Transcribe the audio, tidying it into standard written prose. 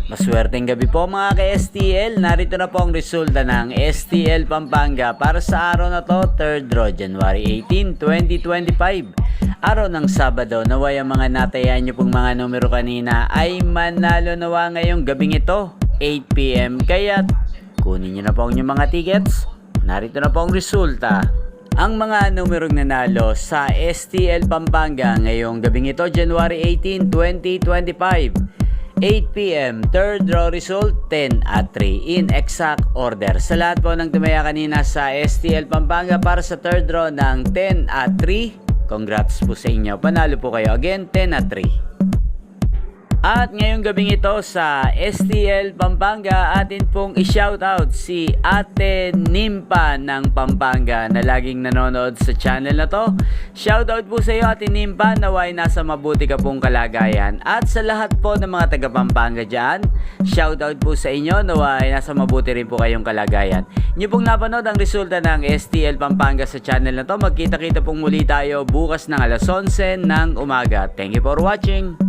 Maswerteng gabi po mga ka-STL. Narito na po ang resulta ng STL Pampanga para sa araw na to, 3rd draw, January 18, 2025. Araw ng Sabado. Naway ang mga natayan nyo pong mga numero kanina ay manalo nawa ngayong gabing ito, 8 PM. Kaya kunin nyo na po ang inyong mga tickets. Narito na po ang resulta. Ang mga numerong nanalo sa STL Pampanga ngayong gabing ito, January 18, 2025. 8 PM, 3rd draw result, 10 at 3 in exact order. Sa lahat po ng tumaya kanina sa STL Pampanga para sa 3rd draw ng 10 at 3, congrats po sa inyo. Panalo po kayo again, 10 at 3. At ngayong gabing ito sa STL Pampanga, atin pong i-shoutout si Ate Nimpa ng Pampanga na laging nanonood sa channel na to. Shoutout po sa iyo Ate Nimpa, naway nasa mabuti ka pong kalagayan. At sa lahat po ng mga taga Pampanga dyan, shoutout po sa inyo, naway nasa mabuti rin po kayong kalagayan. Inyo pong napanood ang resulta ng STL Pampanga sa channel na to. Magkita-kita pong muli tayo bukas ng alas 11 ng umaga. Thank you for watching.